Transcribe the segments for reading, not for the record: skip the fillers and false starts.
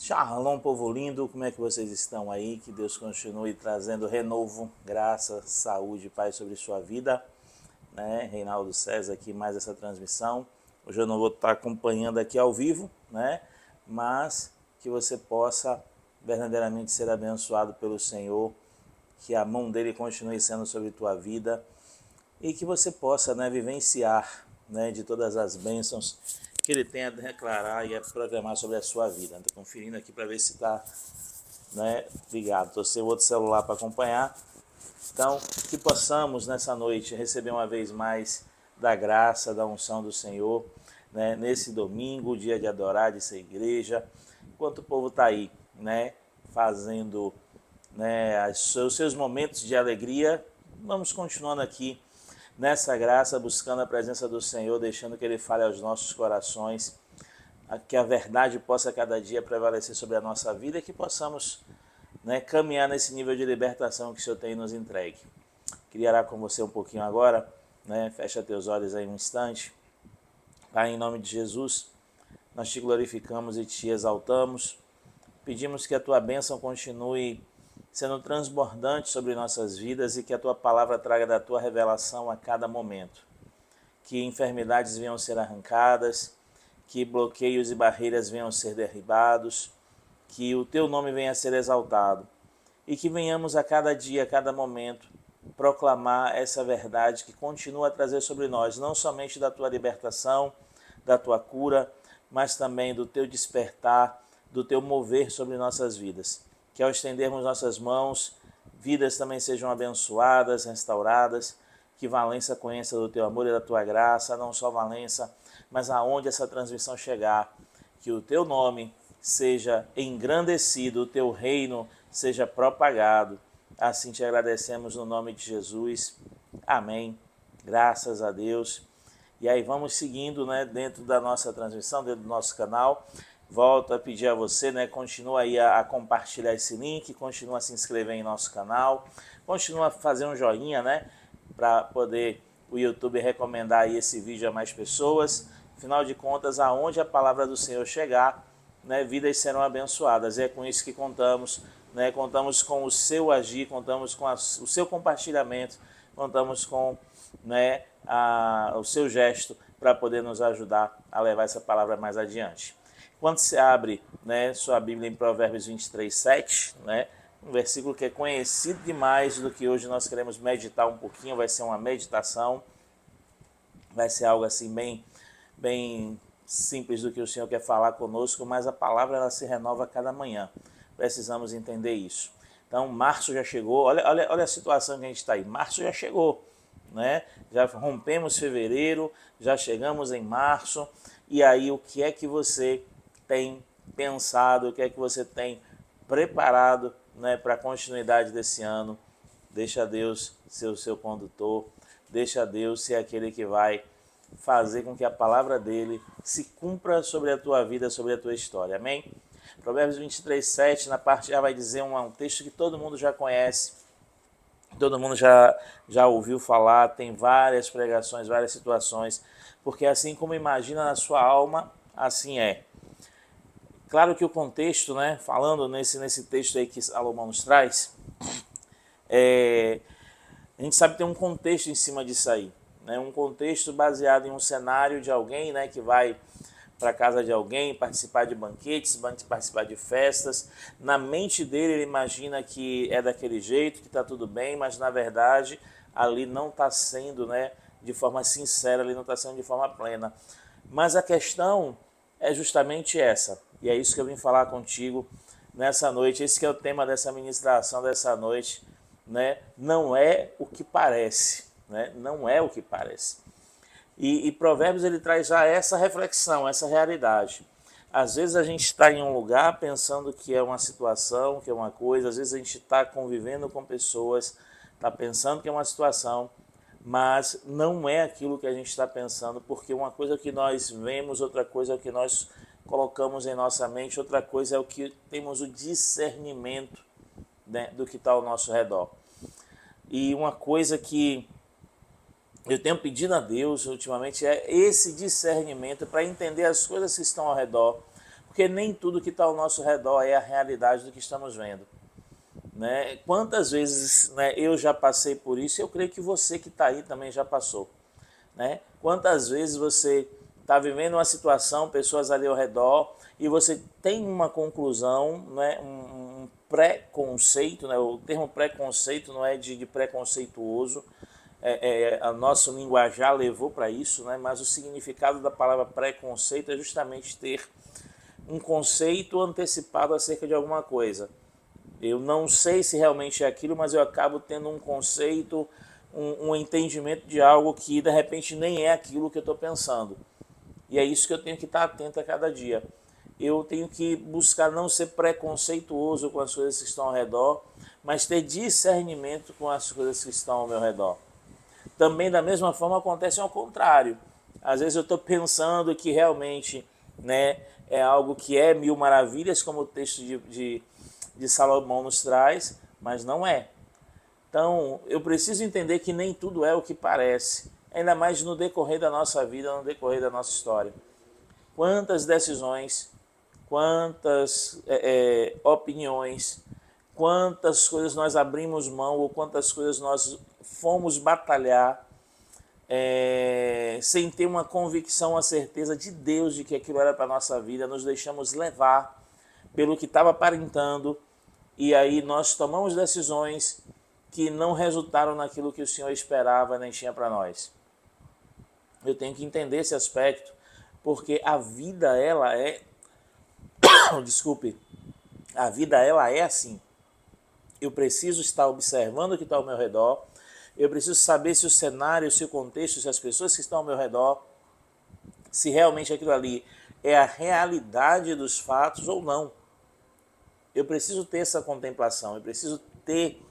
Shalom, povo lindo, como é que vocês estão aí? Que Deus continue trazendo renovo, graça, saúde e paz sobre sua vida. Reinaldo César aqui, mais essa transmissão. Hoje eu não vou estar acompanhando aqui ao vivo, mas que você possa verdadeiramente ser abençoado pelo Senhor, que a mão dele continue sendo sobre tua vida e que você possa vivenciar de todas as bênçãos que ele tem a declarar e a programar sobre a sua vida. Estou conferindo aqui para ver se está ligado. Estou sem outro celular para acompanhar. Então, que possamos nessa noite receber uma vez mais da graça, da unção do Senhor, nesse domingo, dia de adorar, de ser igreja, enquanto o povo está aí, fazendo os seus momentos de alegria, vamos continuando aqui nessa graça, buscando a presença do Senhor, deixando que Ele fale aos nossos corações, que a verdade possa cada dia prevalecer sobre a nossa vida e que possamos caminhar nesse nível de libertação que o Senhor tem nos entregue. Queria orar com você um pouquinho agora, fecha teus olhos aí um instante. Pai, em nome de Jesus, nós te glorificamos e te exaltamos, pedimos que a tua bênção continue sendo transbordante sobre nossas vidas e que a tua palavra traga da tua revelação a cada momento. Que enfermidades venham ser arrancadas, que bloqueios e barreiras venham ser derribados, que o teu nome venha a ser exaltado e que venhamos a cada dia, a cada momento, proclamar essa verdade que continua a trazer sobre nós, não somente da tua libertação, da tua cura, mas também do teu despertar, do teu mover sobre nossas vidas. Que ao estendermos nossas mãos, vidas também sejam abençoadas, restauradas, que Valença conheça do teu amor e da tua graça, não só Valença, mas aonde essa transmissão chegar, que o teu nome seja engrandecido, o teu reino seja propagado. Assim te agradecemos no nome de Jesus. Amém. Graças a Deus. E aí vamos seguindo dentro da nossa transmissão, dentro do nosso canal. Volto a pedir a você, continua aí a compartilhar esse link, continua a se inscrever em nosso canal, continua a fazer um joinha, para poder o YouTube recomendar aí esse vídeo a mais pessoas. Afinal de contas, aonde a palavra do Senhor chegar, vidas serão abençoadas. E é com isso que contamos, contamos com o seu agir, contamos com o seu compartilhamento, contamos com o seu gesto para poder nos ajudar a levar essa palavra mais adiante. Quando você abre sua Bíblia em Provérbios 23, 7, um versículo que é conhecido demais, do que hoje nós queremos meditar um pouquinho, vai ser uma meditação, vai ser algo assim bem simples do que o Senhor quer falar conosco, mas a palavra ela se renova a cada manhã, precisamos entender isso. Então, março já chegou, olha a situação que a gente está aí, março já chegou, já rompemos fevereiro, já chegamos em março, e aí o que é que você tem pensado, o que é que você tem preparado para a continuidade desse ano? Deixa Deus ser o seu condutor, deixa Deus ser aquele que vai fazer com que a palavra dele se cumpra sobre a tua vida, sobre a tua história, amém? Provérbios 23, 7, na parte A vai dizer um texto que todo mundo já conhece, todo mundo já ouviu falar, tem várias pregações, várias situações, porque assim como imagina na sua alma, assim é. Claro que o contexto, falando nesse texto aí que Salomão nos traz, a gente sabe que tem um contexto em cima disso aí, um contexto baseado em um cenário de alguém que vai para a casa de alguém, participar de banquetes, participar de festas. Na mente dele ele imagina que é daquele jeito, que está tudo bem, mas na verdade ali não está sendo de forma sincera, ali não está sendo de forma plena. Mas a questão é justamente essa, e é isso que eu vim falar contigo nessa noite, esse que é o tema dessa ministração dessa noite, não é o que parece, não é o que parece. E Provérbios ele traz já essa reflexão, essa realidade. Às vezes a gente está em um lugar pensando que é uma situação, que é uma coisa, às vezes a gente está convivendo com pessoas, está pensando que é uma situação, mas não é aquilo que a gente está pensando, porque uma coisa é o que nós vemos, outra coisa é o que nós colocamos em nossa mente, outra coisa é o que temos o discernimento do que está ao nosso redor. E uma coisa que eu tenho pedido a Deus ultimamente é esse discernimento para entender as coisas que estão ao redor, porque nem tudo que está ao nosso redor é a realidade do que estamos vendo. Né? Quantas vezes, né, eu já passei por isso, eu creio que você que está aí também já passou. Né? Quantas vezes você está vivendo uma situação, pessoas ali ao redor, e você tem uma conclusão, né, um preconceito, né? O termo preconceito não é de preconceituoso, a nosso linguajar levou para isso, né? Mas o significado da palavra preconceito é justamente ter um conceito antecipado acerca de alguma coisa. Eu não sei se realmente é aquilo, mas eu acabo tendo um conceito, um entendimento de algo que de repente nem é aquilo que eu estou pensando. E é isso que eu tenho que estar atento a cada dia. Eu tenho que buscar não ser preconceituoso com as coisas que estão ao redor, mas ter discernimento com as coisas que estão ao meu redor. Também da mesma forma acontece ao contrário. Às vezes eu estou pensando que realmente, né, é algo que é mil maravilhas, como o texto de Salomão nos traz, mas não é. Então eu preciso entender que nem tudo é o que parece, ainda mais no decorrer da nossa vida, no decorrer da nossa história. Quantas decisões, quantas opiniões, quantas coisas nós abrimos mão ou quantas coisas nós fomos batalhar sem ter uma convicção, uma certeza de Deus de que aquilo era para a nossa vida, nos deixamos levar pelo que estava aparentando e aí nós tomamos decisões que não resultaram naquilo que o Senhor esperava nem tinha para nós. Eu tenho que entender esse aspecto, porque a vida ela é desculpe, a vida ela é assim. Eu preciso estar observando o que está ao meu redor, eu preciso saber se o cenário, se o contexto, se as pessoas que estão ao meu redor, se realmente aquilo ali é a realidade dos fatos ou não. Eu preciso ter essa contemplação, eu preciso ter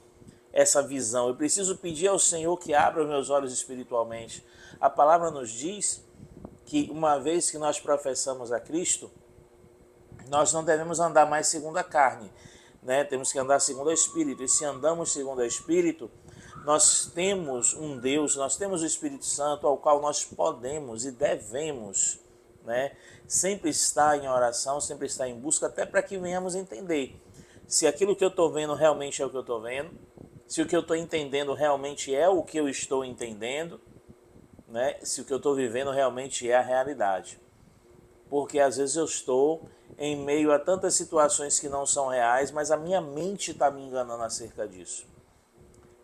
essa visão, eu preciso pedir ao Senhor que abra os meus olhos espiritualmente. A palavra nos diz que uma vez que nós professamos a Cristo, nós não devemos andar mais segundo a carne, né? Temos que andar segundo o Espírito, e se andamos segundo o Espírito, nós temos um Deus, nós temos o Espírito Santo ao qual nós podemos e devemos, né, sempre estar em oração, sempre estar em busca, até para que venhamos entender se aquilo que eu estou vendo realmente é o que eu estou vendo, se o que eu estou entendendo realmente é o que eu estou entendendo, né, se o que eu estou vivendo realmente é a realidade. Porque às vezes eu estou em meio a tantas situações que não são reais, mas a minha mente está me enganando acerca disso.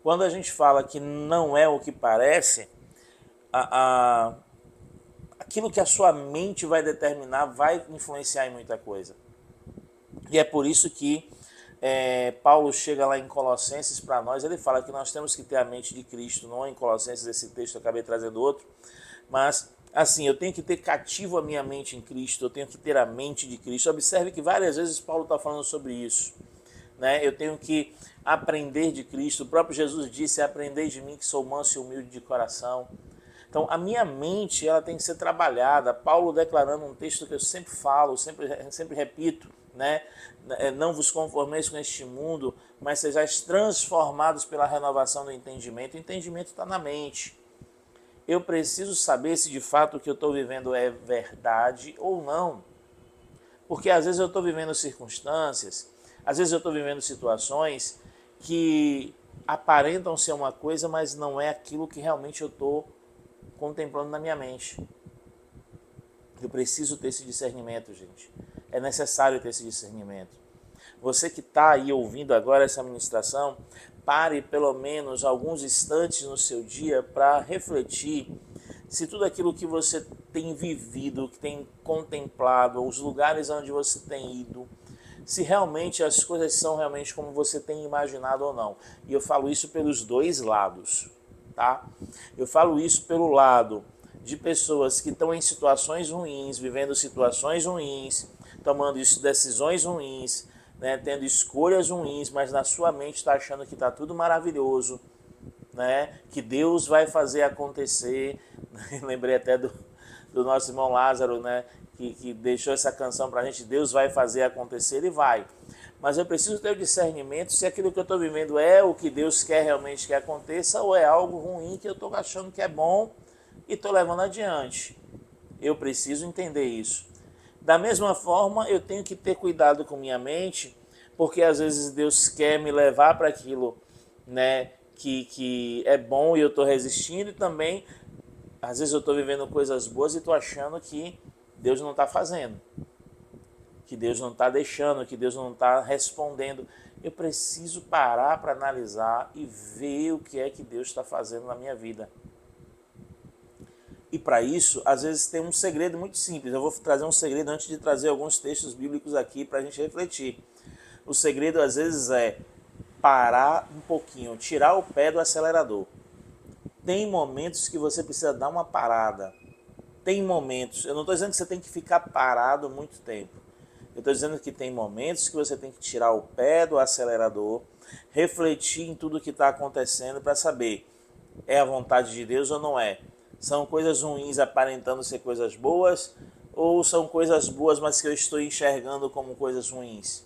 Quando a gente fala que não é o que parece, aquilo que a sua mente vai determinar vai influenciar em muita coisa. E é por isso que Paulo chega lá em Colossenses para nós, ele fala que nós temos que ter a mente de Cristo, não em Colossenses, esse texto eu acabei trazendo outro, mas assim, eu tenho que ter cativo a minha mente em Cristo, eu tenho que ter a mente de Cristo. Observe que várias vezes Paulo está falando sobre isso. Né? Eu tenho que aprender de Cristo. O próprio Jesus disse, aprendei de mim que sou manso e humilde de coração. Então, a minha mente ela tem que ser trabalhada. Paulo declarando um texto que eu sempre falo, sempre repito, né? Não vos conformeis com este mundo, mas sejais transformados pela renovação do entendimento. O entendimento está na mente. Eu preciso saber se de fato o que eu estou vivendo é verdade ou não. Porque às vezes eu estou vivendo circunstâncias, às vezes eu estou vivendo situações que aparentam ser uma coisa, mas não é aquilo que realmente eu estou contemplando na minha mente. Eu preciso ter esse discernimento, gente. É necessário ter esse discernimento. Você que está aí ouvindo agora essa ministração, pare pelo menos alguns instantes no seu dia para refletir se tudo aquilo que você tem vivido, que tem contemplado, os lugares onde você tem ido, se realmente as coisas são realmente como você tem imaginado ou não. E eu falo isso pelos dois lados, tá? Eu falo isso pelo lado de pessoas que estão em situações ruins, vivendo situações ruins, tomando decisões ruins, né, tendo escolhas ruins, mas na sua mente está achando que está tudo maravilhoso, né, que Deus vai fazer acontecer. Lembrei até do nosso irmão Lázaro, né, que deixou essa canção para a gente, Deus vai fazer acontecer, ele vai. Mas eu preciso ter o discernimento se aquilo que eu estou vivendo é o que Deus quer realmente que aconteça ou é algo ruim que eu estou achando que é bom e estou levando adiante. Eu preciso entender isso. Da mesma forma, eu tenho que ter cuidado com minha mente, porque às vezes Deus quer me levar para aquilo, né, que é bom e eu estou resistindo, e também, às vezes eu estou vivendo coisas boas e estou achando que Deus não está fazendo, que Deus não está deixando, que Deus não está respondendo. Eu preciso parar para analisar e ver o que é que Deus está fazendo na minha vida. E para isso, às vezes tem um segredo muito simples. Eu vou trazer um segredo antes de trazer alguns textos bíblicos aqui para a gente refletir. O segredo, às vezes, é parar um pouquinho, tirar o pé do acelerador. Tem momentos que você precisa dar uma parada. Tem momentos, eu não estou dizendo que você tem que ficar parado muito tempo. Eu estou dizendo que tem momentos que você tem que tirar o pé do acelerador, refletir em tudo que está acontecendo para saber, é a vontade de Deus ou não é? São coisas ruins aparentando ser coisas boas, ou são coisas boas, mas que eu estou enxergando como coisas ruins?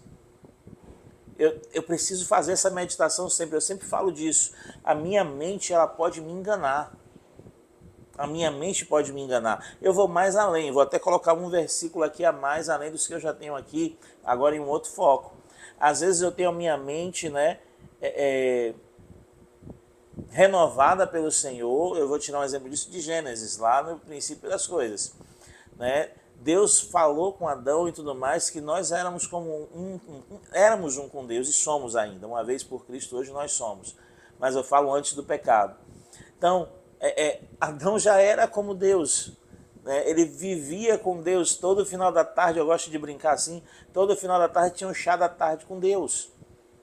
Eu preciso fazer essa meditação sempre, eu sempre falo disso. A minha mente, ela pode me enganar. A minha mente pode me enganar. Eu vou mais além, vou até colocar um versículo aqui a mais, além dos que eu já tenho aqui, agora em um outro foco. Às vezes eu tenho a minha mente, né, renovada pelo Senhor. Eu vou tirar um exemplo disso de Gênesis, lá no princípio das coisas, né? Deus falou com Adão e tudo mais, que nós éramos como éramos um com Deus, e somos ainda, uma vez por Cristo, hoje nós somos. Mas eu falo antes do pecado. Então, Adão já era como Deus, né? Ele vivia com Deus. Todo final da tarde, eu gosto de brincar assim, todo final da tarde tinha um chá da tarde com Deus,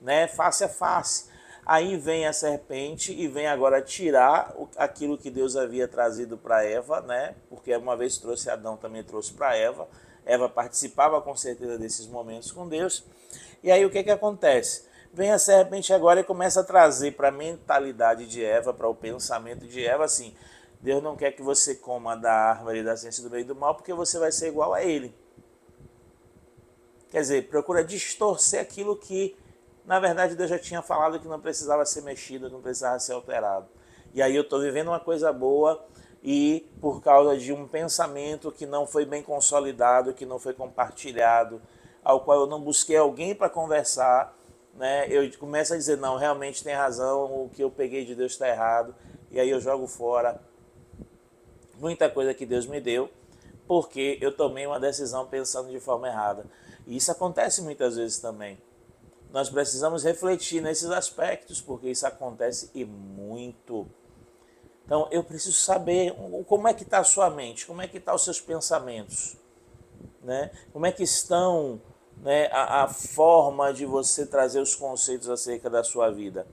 né? Face a face. Aí vem a serpente e vem agora tirar aquilo que Deus havia trazido para Eva, né? Porque uma vez trouxe Adão, também trouxe para Eva. Eva participava com certeza desses momentos com Deus. E aí o que acontece? Vem a serpente agora e começa a trazer para a mentalidade de Eva, para o pensamento de Eva, assim: Deus não quer que você coma da árvore da ciência do bem e do mal, porque você vai ser igual a ele. Quer dizer, procura distorcer aquilo que, na verdade, Deus já tinha falado que não precisava ser mexido, não precisava ser alterado. E aí eu estou vivendo uma coisa boa e, por causa de um pensamento que não foi bem consolidado, que não foi compartilhado, ao qual eu não busquei alguém para conversar, né, eu começo a dizer: não, realmente tem razão, o que eu peguei de Deus está errado. E aí eu jogo fora muita coisa que Deus me deu, porque eu tomei uma decisão pensando de forma errada. E isso acontece muitas vezes também. Nós precisamos refletir nesses aspectos, porque isso acontece e muito. Então eu preciso saber como é que está a sua mente, como é que estão os seus pensamentos, né? Como é que estão, né, a forma de você trazer os conceitos acerca da sua vida,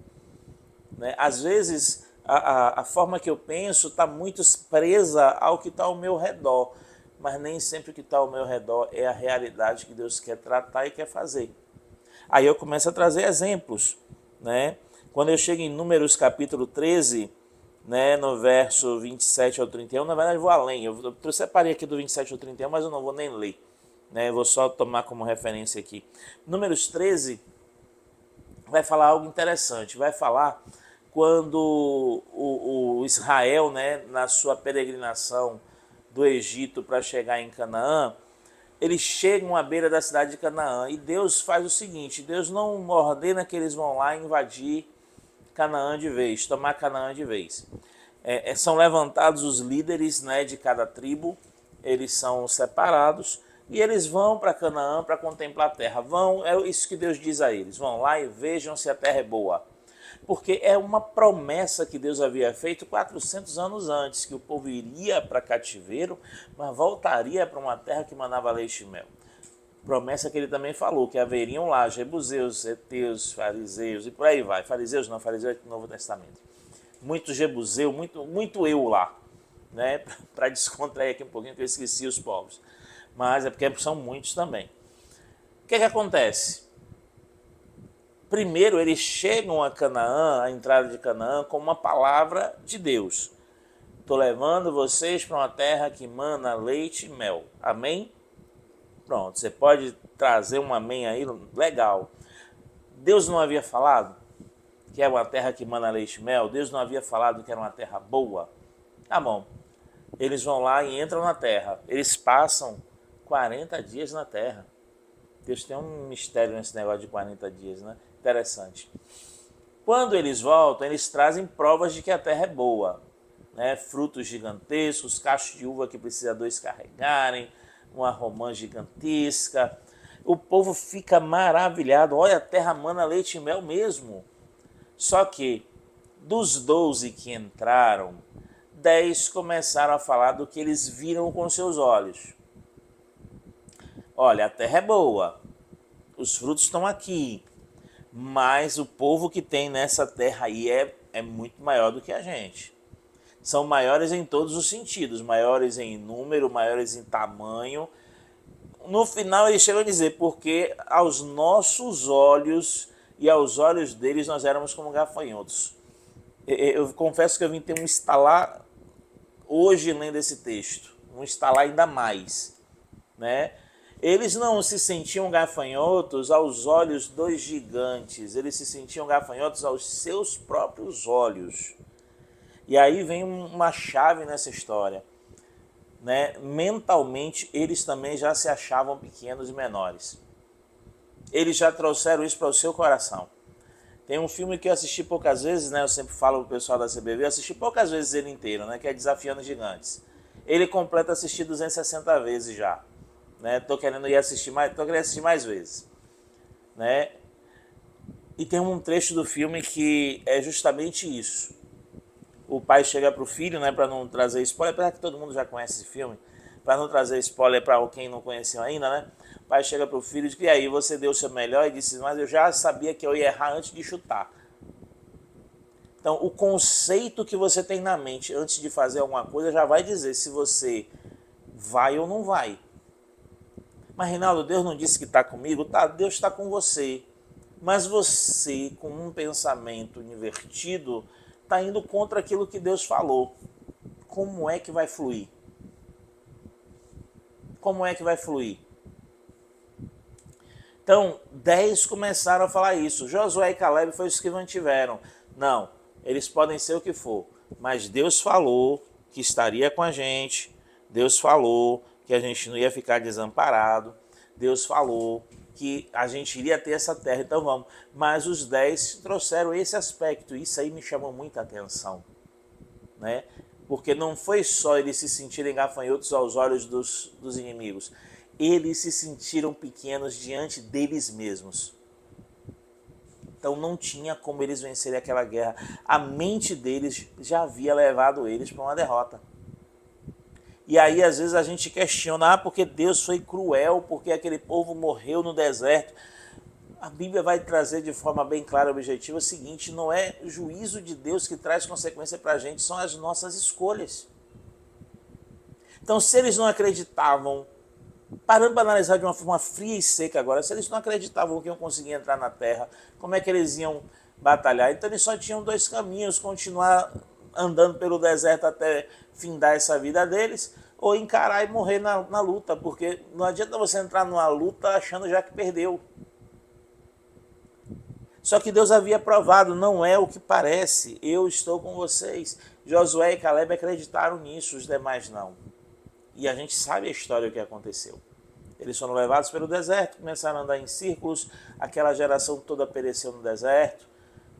né? Às vezes a forma que eu penso está muito presa ao que está ao meu redor, mas nem sempre o que está ao meu redor é a realidade que Deus quer tratar e quer fazer. Aí eu começo a trazer exemplos, né? Quando eu chego em Números capítulo 13, né, no verso 27 ao 31, na verdade eu vou além, eu separei aqui do 27 ao 31, mas eu não vou nem ler, né? Eu vou só tomar como referência aqui. Números 13 vai falar algo interessante, vai falar quando o Israel, né, na sua peregrinação do Egito para chegar em Canaã, eles chegam à beira da cidade de Canaã e Deus faz o seguinte: Deus não ordena que eles vão lá invadir Canaã de vez, tomar Canaã de vez. São levantados os líderes, né, de cada tribo, eles são separados e eles vão para Canaã para contemplar a terra. É isso que Deus diz a eles: vão lá e vejam se a terra é boa. Porque é uma promessa que Deus havia feito 400 anos antes, que o povo iria para cativeiro, mas voltaria para uma terra que manava leite e mel. Promessa que ele também falou, que haveriam lá jebuseus, heteus, fariseus e por aí vai. Fariseus não, fariseu é do Novo Testamento. Muito jebuseu, muito eu lá, né? Para descontrair aqui um pouquinho, que eu esqueci os povos. Mas é porque são muitos também. O que acontece? Primeiro, eles chegam a Canaã, a entrada de Canaã, com uma palavra de Deus: estou levando vocês para uma terra que mana leite e mel. Amém? Pronto, você pode trazer um amém aí, legal. Deus não havia falado que era uma terra que mana leite e mel? Deus não havia falado que era uma terra boa? Tá bom. Eles vão lá e entram na terra. Eles passam 40 dias na terra. Deus tem um mistério nesse negócio de 40 dias, né? Interessante. Quando eles voltam, eles trazem provas de que a terra é boa, né? Frutos gigantescos, cachos de uva que precisa dois carregarem, uma romã gigantesca. O povo fica maravilhado. Olha, a terra mana leite e mel mesmo. Só que dos 12 que entraram, 10 começaram a falar do que eles viram com seus olhos. Olha, a terra é boa, os frutos estão aqui, mas o povo que tem nessa terra aí é muito maior do que a gente. São maiores em todos os sentidos, maiores em número, maiores em tamanho. No final eles chegam a dizer, porque aos nossos olhos e aos olhos deles nós éramos como gafanhotos. Eu confesso que eu vim ter um estalar hoje lendo esse texto, um estalar ainda mais, né? Eles não se sentiam gafanhotos aos olhos dos gigantes, eles se sentiam gafanhotos aos seus próprios olhos. E aí vem uma chave nessa história, né? Mentalmente, eles também já se achavam pequenos e menores. Eles já trouxeram isso para o seu coração. Tem um filme que eu assisti poucas vezes, né? Eu sempre falo pro pessoal da CBV, eu assisti poucas vezes ele inteiro, né? Que é Desafiando Gigantes. Ele completa assistir 260 vezes já. Né? Tô querendo assistir mais vezes, né? E tem um trecho do filme que é justamente isso. O pai chega pro filho, né, para não trazer spoiler, apesar que todo mundo já conhece esse filme, para não trazer spoiler para quem não conheceu ainda, né? O pai chega pro filho e diz: "E aí, você deu o seu melhor?" E disse: "Mas eu já sabia que eu ia errar antes de chutar." Então, o conceito que você tem na mente antes de fazer alguma coisa já vai dizer se você vai ou não vai. Mas, Reinaldo, Deus não disse que está comigo? Tá, Deus está com você. Mas você, com um pensamento invertido, está indo contra aquilo que Deus falou. Como é que vai fluir? Como é que vai fluir? Então, 10 começaram a falar isso. Josué e Caleb foi os que mantiveram. Não, eles podem ser o que for, mas Deus falou que estaria com a gente. Deus falou que a gente não ia ficar desamparado. Deus falou que a gente iria ter essa terra, então vamos. Mas os 10 trouxeram esse aspecto, isso aí me chamou muita atenção, né? Porque não foi só eles se sentirem gafanhotos aos olhos dos inimigos, eles se sentiram pequenos diante deles mesmos. Então não tinha como eles vencerem aquela guerra. A mente deles já havia levado eles para uma derrota. E aí às vezes a gente questiona, porque Deus foi cruel, porque aquele povo morreu no deserto. A Bíblia vai trazer de forma bem clara e objetiva o seguinte: não é o juízo de Deus que traz consequência para a gente, são as nossas escolhas. Então, se eles não acreditavam, parando para analisar de uma forma fria e seca agora, se eles não acreditavam que iam conseguir entrar na terra, como é que eles iam batalhar? Então eles só tinham dois caminhos: continuar andando pelo deserto até findar essa vida deles, ou encarar e morrer na luta, porque não adianta você entrar numa luta achando já que perdeu. Só que Deus havia provado, não é o que parece, eu estou com vocês. Josué e Caleb acreditaram nisso, os demais não. E a gente sabe a história, o que aconteceu. Eles foram levados pelo deserto, começaram a andar em círculos, aquela geração toda pereceu no deserto,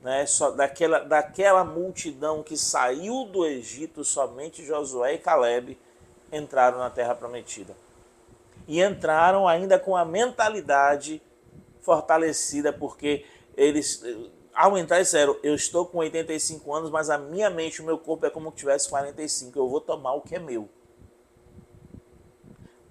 né? Só daquela multidão que saiu do Egito, somente Josué e Caleb entraram na terra prometida. E entraram ainda com a mentalidade fortalecida, porque eles, ao entrar, disseram: eu estou com 85 anos, mas a minha mente, o meu corpo é como se tivesse 45, eu vou tomar o que é meu.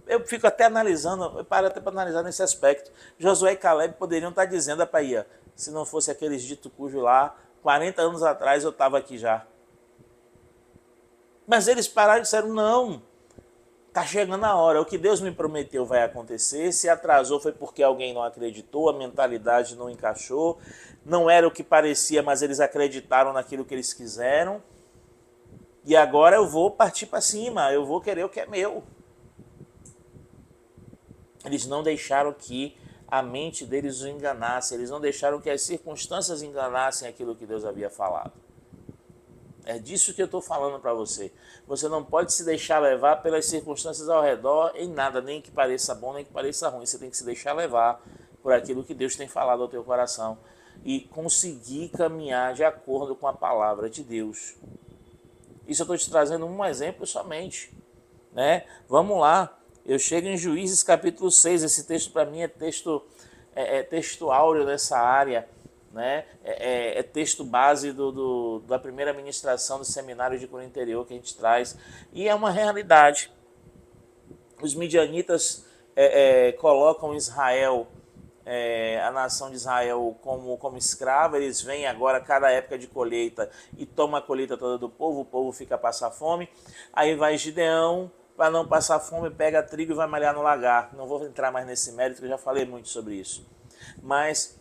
Eu fico até analisando, eu paro até para analisar nesse aspecto. Josué e Caleb poderiam estar dizendo: "Apaia, se não fosse aqueles dito cujo lá, 40 anos atrás eu estava aqui já." Mas eles pararam e disseram: "Não, está chegando a hora, o que Deus me prometeu vai acontecer. Se atrasou foi porque alguém não acreditou, a mentalidade não encaixou, não era o que parecia, mas eles acreditaram naquilo que eles quiseram. E agora eu vou partir para cima, eu vou querer o que é meu." Eles não deixaram que a mente deles os enganasse, eles não deixaram que as circunstâncias enganassem aquilo que Deus havia falado. É disso que eu estou falando para você. Você não pode se deixar levar pelas circunstâncias ao redor em nada, nem que pareça bom, nem que pareça ruim. Você tem que se deixar levar por aquilo que Deus tem falado ao teu coração e conseguir caminhar de acordo com a palavra de Deus. Isso eu estou te trazendo um exemplo somente, né? Vamos lá. Eu chego em Juízes capítulo 6. Esse texto para mim é texto áureo nessa área, né? É texto base da primeira ministração do seminário de cura interior que a gente traz. E é uma realidade. Os midianitas colocam Israel, a nação de Israel como escrava. Eles vêm agora cada época de colheita e tomam a colheita toda do povo. O povo fica a passar fome. Aí vai Gideão, para não passar fome, pega trigo e vai malhar no lagar. Não vou entrar mais nesse mérito, que eu já falei muito sobre isso. Mas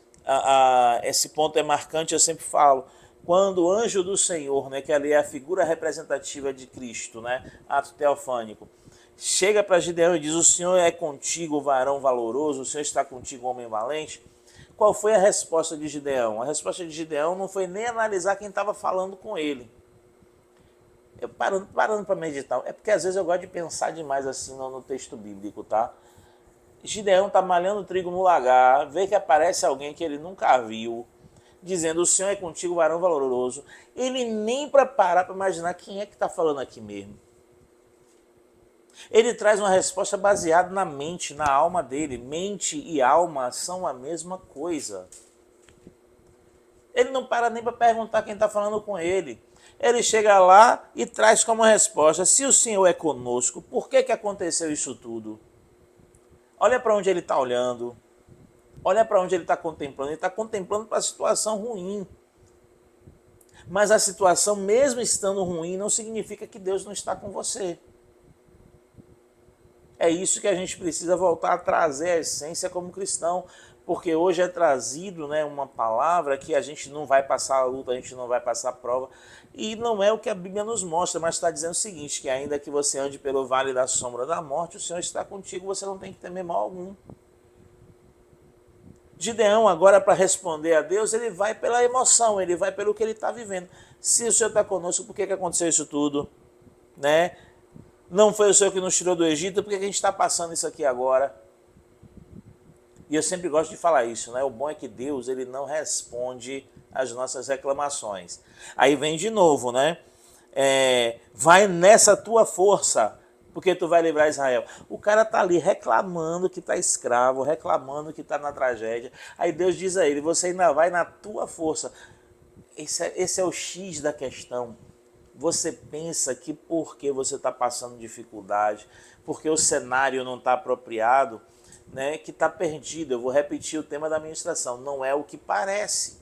esse ponto é marcante, eu sempre falo. Quando o anjo do Senhor, né, que ali é a figura representativa de Cristo, né, ato teofânico, chega para Gideão e diz: o Senhor é contigo, varão valoroso, o Senhor está contigo, homem valente. Qual foi a resposta de Gideão? A resposta de Gideão não foi nem analisar quem estava falando com ele. Eu parando para meditar, é porque às vezes eu gosto de pensar demais assim no texto bíblico, tá? Gideão está malhando trigo no lagar, vê que aparece alguém que ele nunca viu, dizendo: o Senhor é contigo, varão valoroso. Ele nem para parar para imaginar quem é que está falando aqui mesmo. Ele traz uma resposta baseada na mente, na alma dele. Mente e alma são a mesma coisa. Ele não para nem para perguntar quem está falando com ele. Ele chega lá e traz como resposta: se o Senhor é conosco, por que aconteceu isso tudo? Olha para onde ele está olhando. Olha para onde ele está contemplando. Ele está contemplando para a situação ruim. Mas a situação, mesmo estando ruim, não significa que Deus não está com você. É isso que a gente precisa voltar a trazer a essência como cristão. Porque hoje é trazido, né, uma palavra que a gente não vai passar a luta, a gente não vai passar a prova. E não é o que a Bíblia nos mostra, mas está dizendo o seguinte: que ainda que você ande pelo vale da sombra da morte, o Senhor está contigo, você não tem que temer mal algum. Gideão, agora, para responder a Deus, ele vai pela emoção, ele vai pelo que ele está vivendo. Se o Senhor está conosco, por que aconteceu isso tudo? Né? Não foi o Senhor que nos tirou do Egito, por que a gente está passando isso aqui agora? E eu sempre gosto de falar isso, né? O bom é que Deus, ele não responde às nossas reclamações. Aí vem de novo, né? Vai nessa tua força, porque tu vai livrar Israel. O cara tá ali reclamando que tá escravo, reclamando que tá na tragédia. Aí Deus diz a ele: você ainda vai na tua força. Esse é o X da questão. Você pensa que porque você está passando dificuldade, porque o cenário não está apropriado, né, que está perdido. Eu vou repetir o tema da ministração: não é o que parece.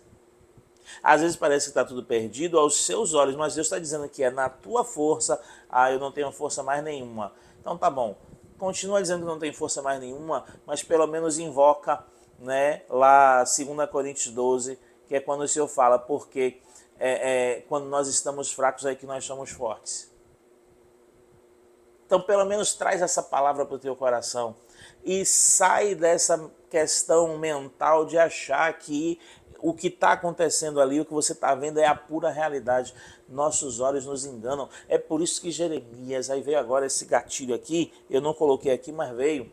Às vezes parece que está tudo perdido aos seus olhos, mas Deus está dizendo que é na tua força. Eu não tenho força mais nenhuma. Então tá bom, continua dizendo que não tem força mais nenhuma, mas pelo menos invoca, né, lá 2 Coríntios 12, que é quando o Senhor fala: porque quando nós estamos fracos é que nós somos fortes. Então pelo menos traz essa palavra para o teu coração e sai dessa questão mental de achar que o que está acontecendo ali, o que você está vendo, é a pura realidade. Nossos olhos nos enganam. É por isso que Jeremias, aí veio agora esse gatilho aqui, eu não coloquei aqui, mas veio.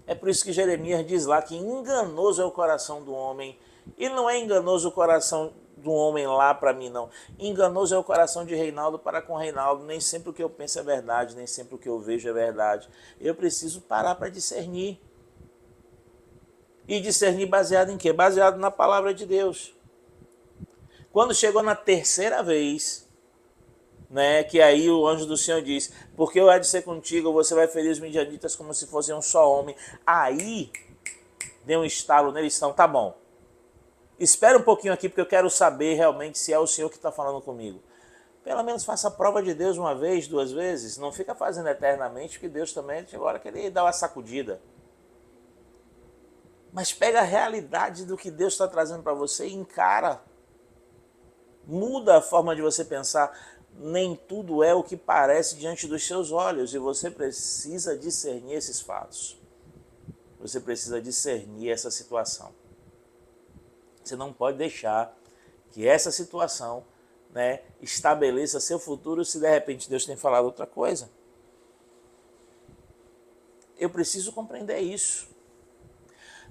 É por isso que Jeremias diz lá que enganoso é o coração do homem. E não é enganoso o coração do homem lá para mim, não. Enganoso é o coração de Reinaldo para com Reinaldo. Nem sempre o que eu penso é verdade, nem sempre o que eu vejo é verdade. Eu preciso parar para discernir. E discernir baseado em quê? Baseado na palavra de Deus. Quando chegou na terceira vez, né, que aí o anjo do Senhor diz: porque eu há de ser contigo, você vai ferir os midianitas como se fossem um só homem. Aí deu um estalo neles, então tá bom. Espera um pouquinho aqui, porque eu quero saber realmente se é o Senhor que está falando comigo. Pelo menos faça a prova de Deus uma vez, duas vezes. Não fica fazendo eternamente, porque Deus também chegou a hora que ele dá uma sacudida. Mas pega a realidade do que Deus está trazendo para você e encara. Muda a forma de você pensar. Nem tudo é o que parece diante dos seus olhos. E você precisa discernir esses fatos. Você precisa discernir essa situação. Você não pode deixar que essa situação, né, estabeleça seu futuro se de repente Deus tem falado outra coisa. Eu preciso compreender isso.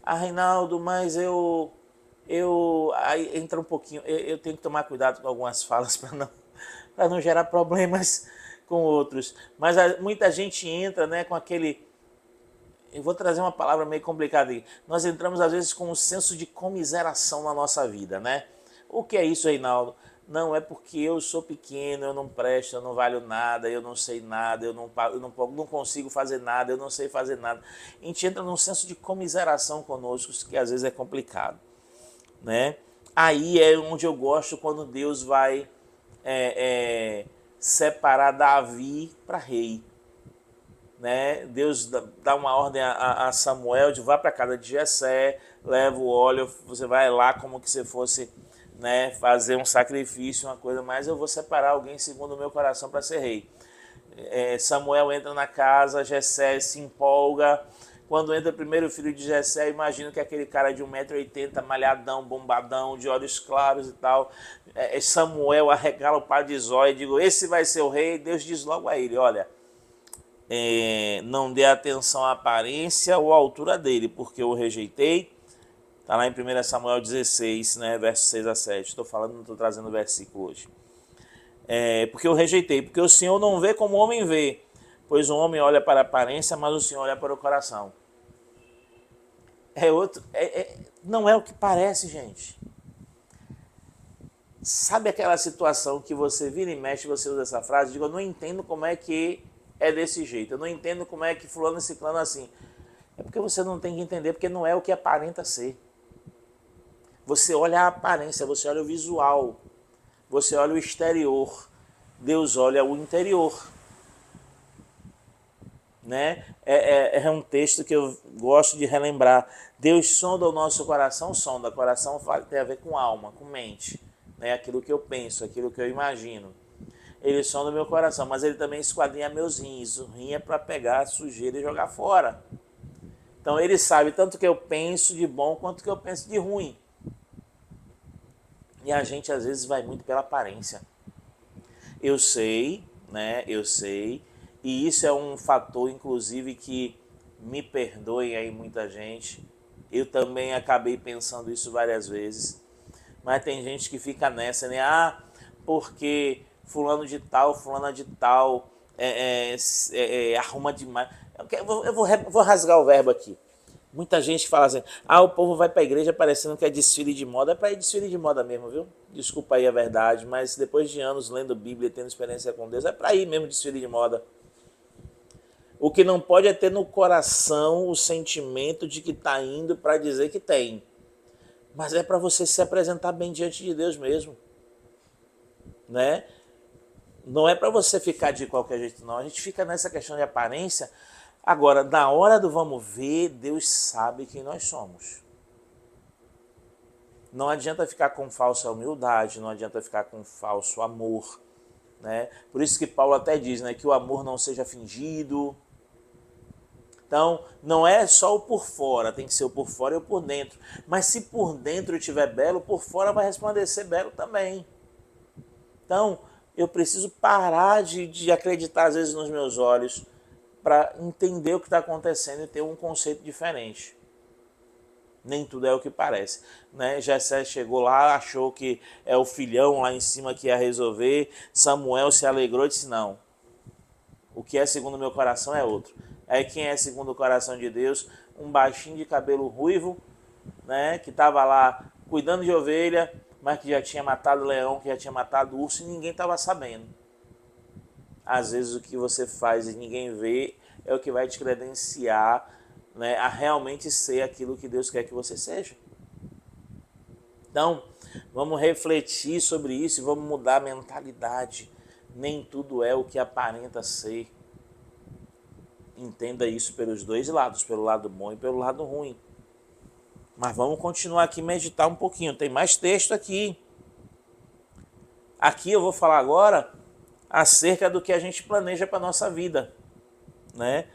Reinaldo, mas aí entra um pouquinho, eu tenho que tomar cuidado com algumas falas para não gerar problemas com outros. Mas muita gente entra, né, com aquele... Eu vou trazer uma palavra meio complicada aí. Nós entramos às vezes com um senso de comiseração na nossa vida, né? O que é isso, Reinaldo? Não é porque eu sou pequeno, eu não presto, eu não valho nada, eu não sei nada, eu não consigo fazer nada, eu não sei fazer nada. A gente entra num senso de comiseração conosco, que às vezes é complicado, né? Aí é onde eu gosto quando Deus vai separar Davi para rei. Né? Deus dá uma ordem a Samuel de vá para a casa de Jessé, leva o óleo, você vai lá como que você fosse, né, fazer um sacrifício, uma coisa, mas eu vou separar alguém segundo o meu coração para ser rei. Samuel entra na casa, Jessé se empolga. Quando entra o primeiro filho de Jessé, imagino que aquele cara de 1,80 m, malhadão, bombadão, de olhos claros e tal. Samuel arregala o pá de zóio e digo, esse vai ser o rei. Deus diz logo a ele, olha, não dê atenção à aparência ou à altura dele, porque eu o rejeitei. Está lá em 1 Samuel 16, né, versos 6 a 7. Estou falando, não estou trazendo o versículo hoje. Porque eu rejeitei, porque o Senhor não vê como o homem vê, pois o homem olha para a aparência, mas o Senhor olha para o coração. Não é o que parece, gente. Sabe aquela situação que você vira e mexe, você usa essa frase, digo, eu não entendo como é que é desse jeito, eu não entendo como é que fulano e ciclano assim. É porque você não tem que entender, porque não é o que aparenta ser. Você olha a aparência, você olha o visual, você olha o exterior, Deus olha o interior. Né? É um texto que eu gosto de relembrar. Deus sonda o nosso coração, sonda. Coração tem a ver com alma, com mente, né? Aquilo que eu penso, aquilo que eu imagino. Ele sonda o meu coração, mas ele também esquadrinha meus rins. O rim é para pegar a sujeira e jogar fora. Então ele sabe tanto que eu penso de bom quanto que eu penso de ruim. E a gente às vezes vai muito pela aparência. Eu sei, né? Eu sei. E isso é um fator, inclusive, que me perdoem aí muita gente. Eu também acabei pensando isso várias vezes. Mas tem gente que fica nessa, né? Porque fulano de tal, fulana de tal, arruma demais. Eu vou rasgar o verbo aqui. Muita gente fala assim, o povo vai para a igreja parecendo que é desfile de moda. É para ir desfile de moda mesmo, viu? Desculpa aí a verdade, mas depois de anos lendo Bíblia e tendo experiência com Deus, é para ir mesmo desfile de moda. O que não pode é ter no coração o sentimento de que está indo para dizer que tem. Mas é para você se apresentar bem diante de Deus mesmo. Né? Não é para você ficar de qualquer jeito, não. A gente fica nessa questão de aparência. Agora, na hora do vamos ver, Deus sabe quem nós somos. Não adianta ficar com falsa humildade, não adianta ficar com falso amor. Né? Por isso que Paulo até diz, né, que o amor não seja fingido. Então, não é só o por fora, tem que ser o por fora e o por dentro. Mas se por dentro estiver belo, por fora vai resplandecer belo também. Então, eu preciso parar de acreditar às vezes nos meus olhos para entender o que está acontecendo e ter um conceito diferente. Nem tudo é o que parece. Né? Jessé chegou lá, achou que é o filhão lá em cima que ia resolver. Samuel se alegrou e disse, não. O que é segundo o meu coração é outro. Aí quem é segundo o coração de Deus? Um baixinho de cabelo ruivo, né? Que estava lá cuidando de ovelha, mas que já tinha matado leão, que já tinha matado urso e ninguém estava sabendo. Às vezes o que você faz e ninguém vê é o que vai te credenciar, né, a realmente ser aquilo que Deus quer que você seja. Então, vamos refletir sobre isso e vamos mudar a mentalidade. Nem tudo é o que aparenta ser. Entenda isso pelos dois lados, pelo lado bom e pelo lado ruim. Mas vamos continuar aqui, meditar um pouquinho. Tem mais texto aqui. Aqui eu vou falar agora acerca do que a gente planeja para a nossa vida. Né?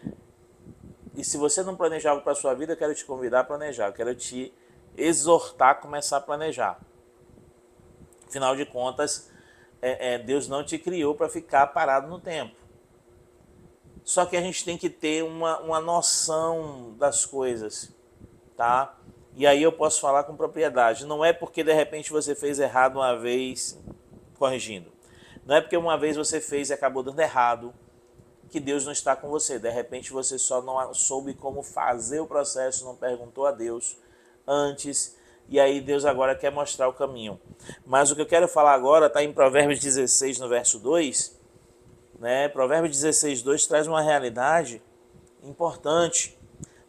E se você não planeja algo para a sua vida, eu quero te convidar a planejar. Eu quero te exortar a começar a planejar. Afinal de contas, Deus não te criou para ficar parado no tempo. Só que a gente tem que ter uma noção das coisas, tá? E aí eu posso falar com propriedade. Não é porque de repente você fez errado uma vez, corrigindo. Não é porque uma vez você fez e acabou dando errado que Deus não está com você. De repente você só não soube como fazer o processo, não perguntou a Deus antes, e aí Deus agora quer mostrar o caminho. Mas o que eu quero falar agora está em Provérbios 16, no verso 2. Né? Provérbios 16, 2 traz uma realidade importante.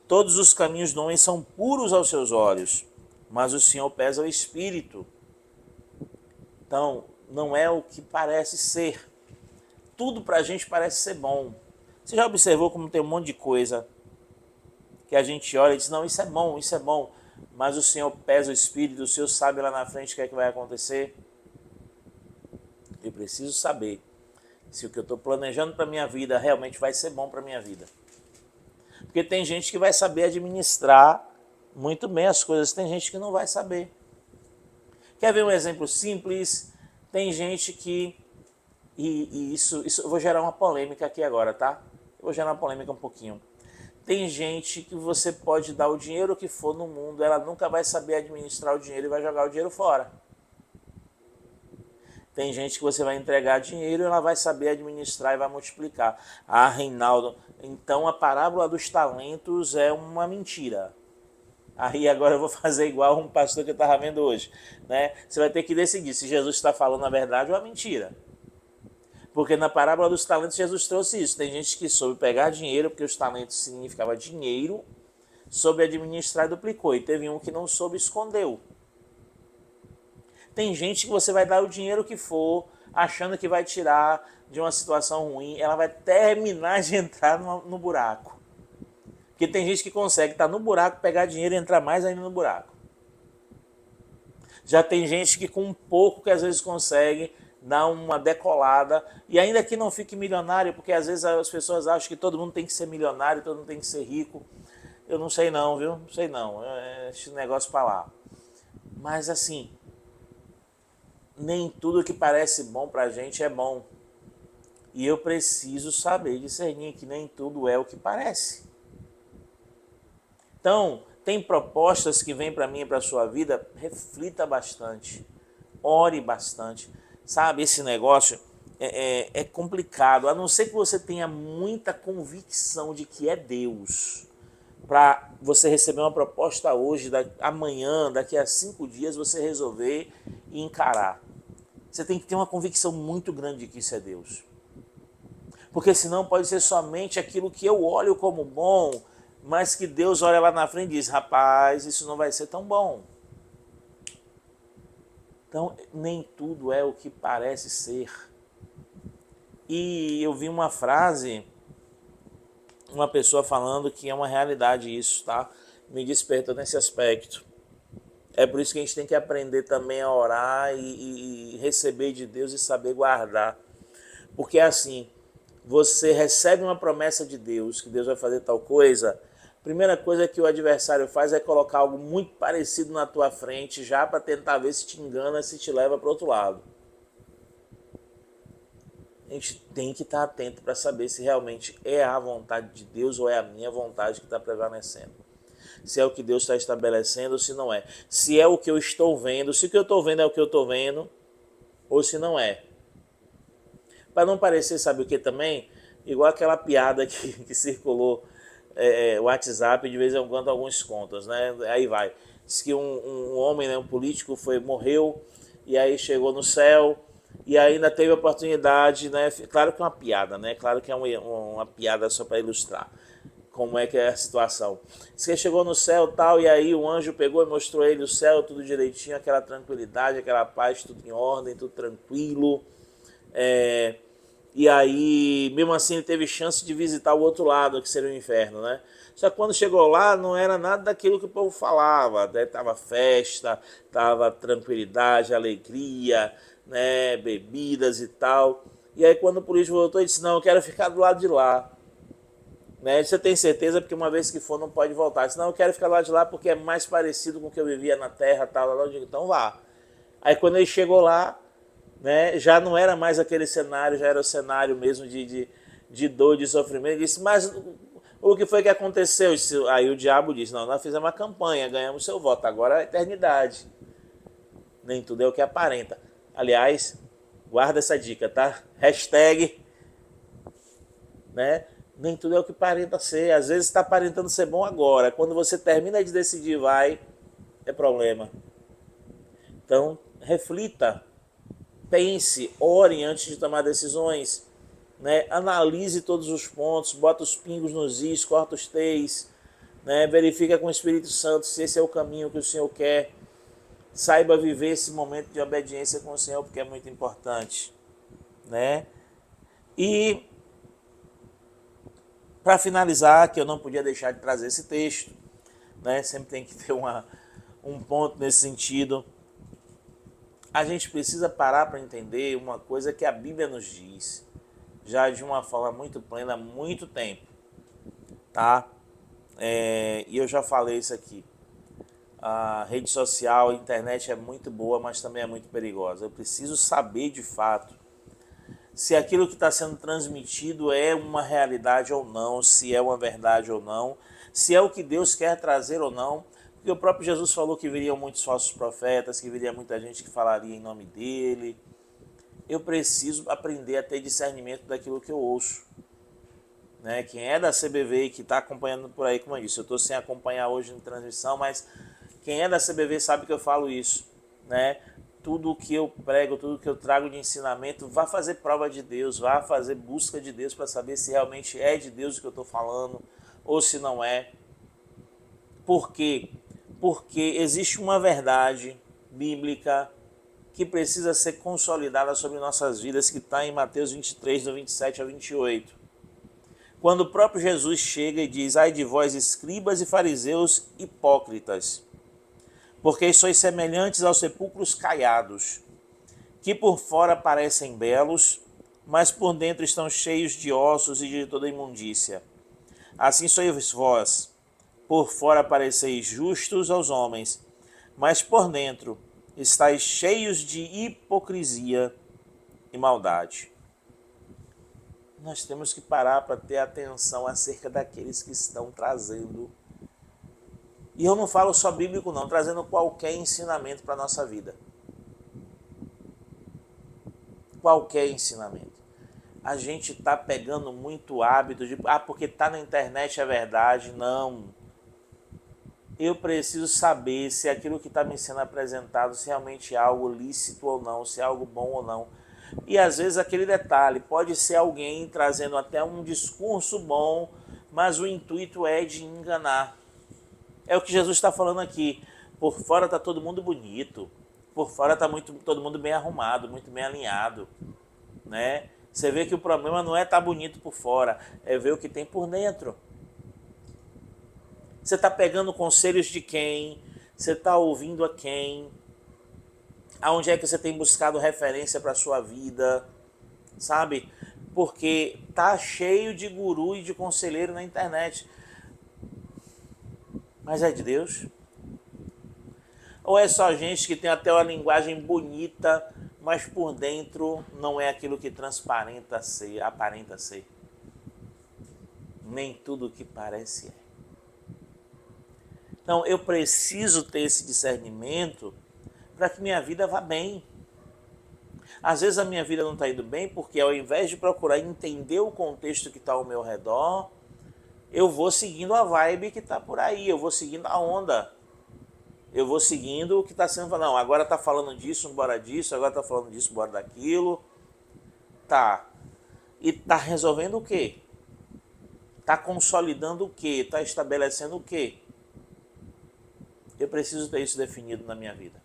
Todos os caminhos do homem são puros aos seus olhos, mas o Senhor pesa o espírito. Então, não é o que parece ser. Tudo pra gente parece ser bom. Você já observou como tem um monte de coisa que a gente olha e diz, não, isso é bom, mas o Senhor pesa o espírito, o Senhor sabe lá na frente o que é que vai acontecer? Eu preciso saber se o que eu estou planejando para a minha vida realmente vai ser bom para a minha vida. Porque tem gente que vai saber administrar muito bem as coisas, tem gente que não vai saber. Quer ver um exemplo simples? Tem gente que... E isso eu vou gerar uma polêmica aqui agora, tá? Eu vou gerar uma polêmica um pouquinho. Tem gente que você pode dar o dinheiro que for no mundo, ela nunca vai saber administrar o dinheiro e vai jogar o dinheiro fora. Tem gente que você vai entregar dinheiro e ela vai saber administrar e vai multiplicar. Ah, Reinaldo, então a parábola dos talentos é uma mentira. Aí agora eu vou fazer igual um pastor que eu estava vendo hoje. Né? Você vai ter que decidir se Jesus está falando a verdade ou a mentira. Porque na parábola dos talentos Jesus trouxe isso. Tem gente que soube pegar dinheiro, porque os talentos significava dinheiro, soube administrar e duplicou. E teve um que não soube, escondeu. Tem gente que você vai dar o dinheiro que for, achando que vai tirar de uma situação ruim, ela vai terminar de entrar no buraco. Porque tem gente que consegue estar no buraco, pegar dinheiro e entrar mais ainda no buraco. Já tem gente que com um pouco que às vezes consegue dar uma decolada, e ainda que não fique milionário, porque às vezes as pessoas acham que todo mundo tem que ser milionário, todo mundo tem que ser rico. Eu não sei não, viu? Não sei não, esse negócio para lá. Mas assim, nem tudo que parece bom pra gente é bom. E eu preciso saber discernir que nem tudo é o que parece. Então, tem propostas que vêm para mim e para a sua vida, reflita bastante, ore bastante. Sabe, esse negócio é complicado, a não ser que você tenha muita convicção de que é Deus. Para você receber uma proposta hoje, amanhã, daqui a 5 dias, você resolver e encarar. Você tem que ter uma convicção muito grande de que isso é Deus. Porque senão pode ser somente aquilo que eu olho como bom, mas que Deus olha lá na frente e diz, rapaz, isso não vai ser tão bom. Então, nem tudo é o que parece ser. E eu vi uma frase, uma pessoa falando que é uma realidade isso, tá? Me despertou nesse aspecto. É por isso que a gente tem que aprender também a orar e receber de Deus e saber guardar. Porque assim, você recebe uma promessa de Deus, que Deus vai fazer tal coisa, a primeira coisa que o adversário faz é colocar algo muito parecido na tua frente, já para tentar ver se te engana, se te leva para o outro lado. A gente tem que estar atento para saber se realmente é a vontade de Deus ou é a minha vontade que está prevalecendo. Se é o que Deus está estabelecendo ou se não é. Se é o que eu estou vendo, se o que eu estou vendo é o que eu estou vendo, ou se não é. Para não parecer, sabe o que também? Igual aquela piada que circulou o WhatsApp, de vez em quando alguns contas, né? Aí vai. Diz que um homem, né, um político, morreu, e aí chegou no céu, e ainda teve a oportunidade, né? Claro que é uma piada, né? Claro que é uma piada só para ilustrar como é que é a situação. Diz que chegou no céu e tal, e aí o anjo pegou e mostrou ele o céu, tudo direitinho, aquela tranquilidade, aquela paz, tudo em ordem, tudo tranquilo. E aí, mesmo assim, ele teve chance de visitar o outro lado, que seria o inferno, né? Só que quando chegou lá, não era nada daquilo que o povo falava, né? Tava festa, tava tranquilidade, alegria, né? Bebidas e tal. E aí, quando o político voltou, ele disse, não, eu quero ficar do lado de lá. Né? Você tem certeza? Porque uma vez que for, não pode voltar. Ele disse, não, eu quero ficar do lado de lá porque é mais parecido com o que eu vivia na terra, tal. Eu digo, então vá. Aí, quando ele chegou lá, né? Já não era mais aquele cenário, já era o cenário mesmo de dor, de sofrimento. Ele disse, mas o que foi que aconteceu? Aí o diabo disse, não, nós fizemos uma campanha, ganhamos seu voto, agora é a eternidade. Nem tudo é o que aparenta. Aliás, guarda essa dica, tá? Hashtag, né? Nem tudo é o que aparenta ser. Às vezes está aparentando ser bom agora. Quando você termina de decidir, é problema. Então, reflita, pense, ore antes de tomar decisões, né? Analise todos os pontos, bota os pingos nos is, corta os t's, né? Verifica com o Espírito Santo se esse é o caminho que o Senhor quer. Saiba viver esse momento de obediência com o Senhor, porque é muito importante, né? E para finalizar, que eu não podia deixar de trazer esse texto, né? Sempre tem que ter um ponto nesse sentido. A gente precisa parar para entender uma coisa que a Bíblia nos diz, já de uma forma muito plena há muito tempo, tá? E eu já falei isso aqui. A rede social, a internet é muito boa, mas também é muito perigosa. Eu preciso saber de fato se aquilo que está sendo transmitido é uma realidade ou não, se é uma verdade ou não, se é o que Deus quer trazer ou não. Porque o próprio Jesus falou que viriam muitos falsos profetas, que viria muita gente que falaria em nome dele. Eu preciso aprender a ter discernimento daquilo que eu ouço. Né? Quem é da CBV e que está acompanhando por aí, como eu disse, eu estou sem acompanhar hoje em transmissão, mas quem é da CBV sabe que eu falo isso. Né? Tudo que eu prego, tudo que eu trago de ensinamento, vá fazer prova de Deus, vá fazer busca de Deus para saber se realmente é de Deus o que eu estou falando ou se não é. Por quê? Porque existe uma verdade bíblica que precisa ser consolidada sobre nossas vidas, que está em Mateus 23, do 27 a 28. Quando o próprio Jesus chega e diz, ai de vós, escribas e fariseus hipócritas, porque sois semelhantes aos sepulcros caiados, que por fora parecem belos, mas por dentro estão cheios de ossos e de toda imundícia. Assim sois vós, por fora pareceis justos aos homens, mas por dentro estáis cheios de hipocrisia e maldade. Nós temos que parar para ter atenção acerca daqueles que estão trazendo. E eu não falo só bíblico não, trazendo qualquer ensinamento para a nossa vida. Qualquer ensinamento. A gente está pegando muito hábito de, porque está na internet é verdade. Não. Eu preciso saber se aquilo que está me sendo apresentado, se realmente é algo lícito ou não, se é algo bom ou não. E às vezes aquele detalhe, pode ser alguém trazendo até um discurso bom, mas o intuito é de enganar. É o que Jesus está falando aqui. Por fora está todo mundo bonito. Por fora está todo mundo bem arrumado, muito bem alinhado. Né? Você vê que o problema não é estar bonito por fora, é ver o que tem por dentro. Você está pegando conselhos de quem? Você está ouvindo a quem? Aonde é que você tem buscado referência para a sua vida? Sabe? Porque tá cheio de guru e de conselheiro na internet. Mas é de Deus? Ou é só gente que tem até uma linguagem bonita, mas por dentro não é aquilo que transparenta ser, aparenta ser? Nem tudo que parece é. Então eu preciso ter esse discernimento para que minha vida vá bem. Às vezes a minha vida não está indo bem porque ao invés de procurar entender o contexto que está ao meu redor, eu vou seguindo a vibe que está por aí, eu vou seguindo a onda. Eu vou seguindo o que está sendo falado. Não, agora está falando disso, bora disso, agora está falando disso, bora daquilo. Tá. E está resolvendo o quê? Está consolidando o quê? Está estabelecendo o quê? Eu preciso ter isso definido na minha vida.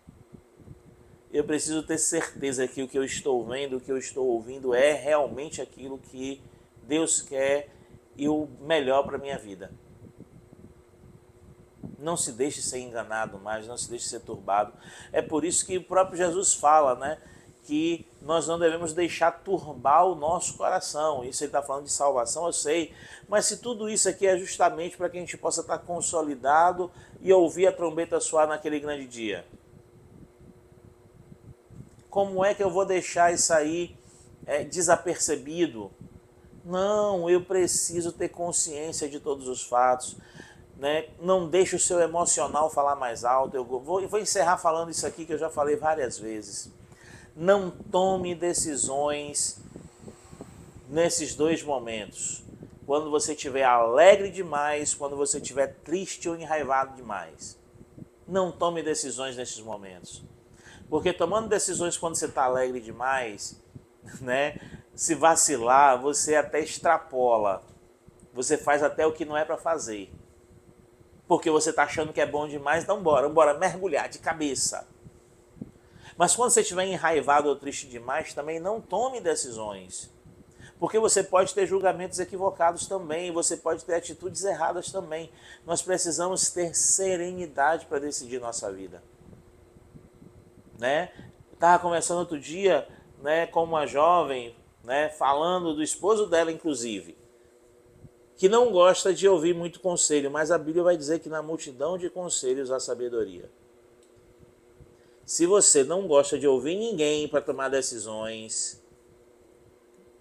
Eu preciso ter certeza que o que eu estou vendo, o que eu estou ouvindo é realmente aquilo que Deus quer e o melhor para a minha vida. Não se deixe ser enganado mais, não se deixe ser turbado. É por isso que o próprio Jesus fala, né, que nós não devemos deixar turbar o nosso coração. Isso ele está falando de salvação, eu sei. Mas se tudo isso aqui é justamente para que a gente possa estar consolidado e ouvir a trombeta soar naquele grande dia. como é que eu vou deixar isso aí desapercebido? Não, eu preciso ter consciência de todos os fatos. Né? Não deixe o seu emocional falar mais alto. Eu vou encerrar falando isso aqui que eu já falei várias vezes. Não tome decisões nesses dois momentos. Quando você estiver alegre demais, quando você estiver triste ou enraivado demais. Não tome decisões nesses momentos. Porque tomando decisões quando você está alegre demais, né? Se vacilar, você até extrapola. Você faz até o que não é para fazer. Porque você está achando que é bom demais, então bora mergulhar de cabeça. Mas quando você estiver enraivado ou triste demais, também não tome decisões. Porque você pode ter julgamentos equivocados também, você pode ter atitudes erradas também. Nós precisamos ter serenidade para decidir nossa vida. Né? Estava conversando outro dia, né, com uma jovem, né, falando do esposo dela, inclusive, que não gosta de ouvir muito conselho, mas a Bíblia vai dizer que na multidão de conselhos há sabedoria. Se você não gosta de ouvir ninguém para tomar decisões,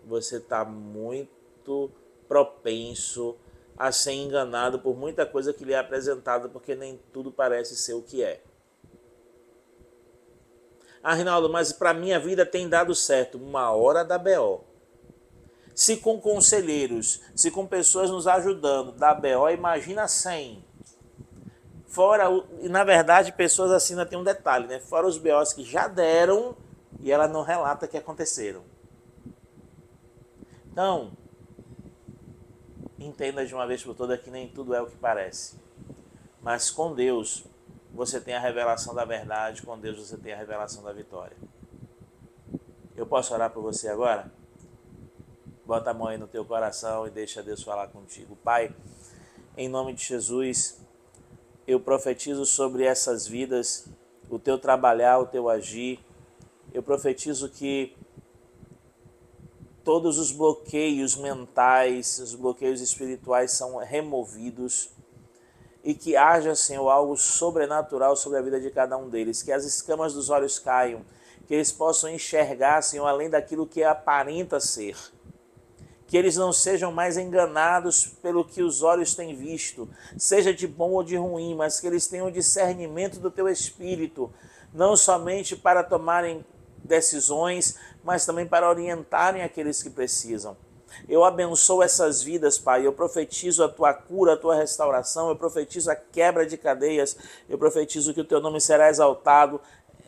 você está muito propenso a ser enganado por muita coisa que lhe é apresentada, porque nem tudo parece ser o que é. Ah, Rinaldo, mas para a minha vida tem dado certo. Uma hora da BO. Se com conselheiros, se com pessoas nos ajudando, da BO, imagina 100. Fora, e na verdade, pessoas assim ainda tem um detalhe, né? Fora os BOs que já deram e ela não relata que aconteceram. Então, entenda de uma vez por todas que nem tudo é o que parece. Mas com Deus, você tem a revelação da verdade, com Deus você tem a revelação da vitória. Eu posso orar por você agora? Bota a mão aí no teu coração e deixa Deus falar contigo. Pai, em nome de Jesus, eu profetizo sobre essas vidas, o teu trabalhar, o teu agir. Eu profetizo que todos os bloqueios mentais, os bloqueios espirituais são removidos e que haja, Senhor, algo sobrenatural sobre a vida de cada um deles, que as escamas dos olhos caiam, que eles possam enxergar, Senhor, além daquilo que aparenta ser. Que eles não sejam mais enganados pelo que os olhos têm visto, seja de bom ou de ruim, mas que eles tenham discernimento do teu Espírito, não somente para tomarem decisões, mas também para orientarem aqueles que precisam. Eu abençoo essas vidas, Pai, eu profetizo a tua cura, a tua restauração, eu profetizo a quebra de cadeias, eu profetizo que o teu nome será exaltado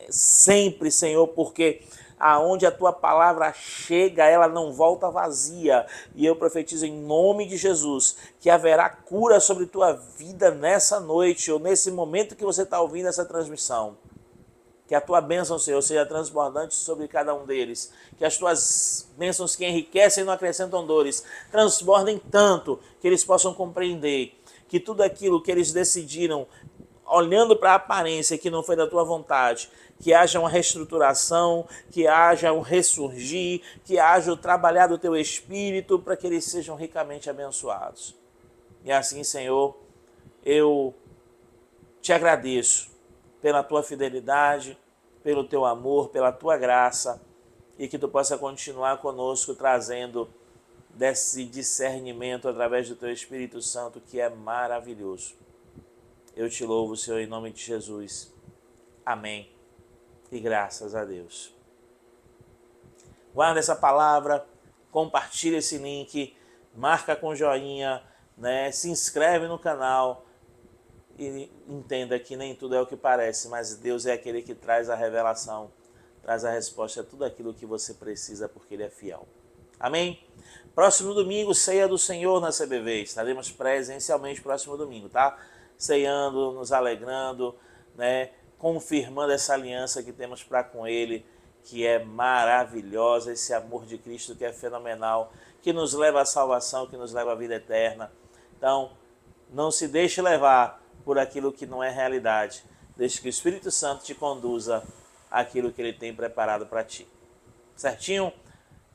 sempre, Senhor, porque aonde a tua palavra chega, ela não volta vazia. E eu profetizo em nome de Jesus que haverá cura sobre tua vida nessa noite ou nesse momento que você está ouvindo essa transmissão. Que a tua bênção, Senhor, seja transbordante sobre cada um deles. Que as tuas bênçãos que enriquecem e não acrescentam dores transbordem tanto que eles possam compreender que tudo aquilo que eles decidiram, olhando para a aparência que não foi da tua vontade, que haja uma reestruturação, que haja um ressurgir, que haja o trabalhar do teu Espírito para que eles sejam ricamente abençoados. E assim, Senhor, eu te agradeço pela tua fidelidade, pelo teu amor, pela tua graça, e que tu possa continuar conosco trazendo desse discernimento através do teu Espírito Santo, que é maravilhoso. Eu te louvo, Senhor, em nome de Jesus. Amém. E graças a Deus. Guarda essa palavra, compartilha esse link, marca com joinha, né? Se inscreve no canal e entenda que nem tudo é o que parece, mas Deus é aquele que traz a revelação, traz a resposta a tudo aquilo que você precisa, porque Ele é fiel. Amém? Próximo domingo, ceia do Senhor na CBV. Estaremos presencialmente próximo domingo, tá? Ceando, nos alegrando, né? Confirmando essa aliança que temos para com Ele, que é maravilhosa, esse amor de Cristo que é fenomenal, que nos leva à salvação, que nos leva à vida eterna. Então, não se deixe levar por aquilo que não é realidade. Deixe que o Espírito Santo te conduza àquilo que Ele tem preparado para ti. Certinho?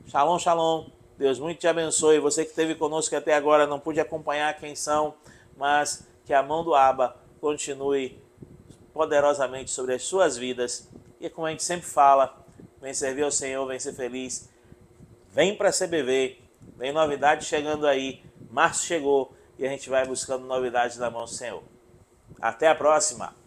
Shalom, shalom. Deus muito te abençoe. Você que esteve conosco até agora, não pude acompanhar quem são, mas que a mão do Abba continue poderosamente sobre as suas vidas. E como a gente sempre fala, vem servir ao Senhor, vem ser feliz. Vem para a CBV, vem novidade chegando aí. Março chegou e a gente vai buscando novidades na mão do Senhor. Até a próxima!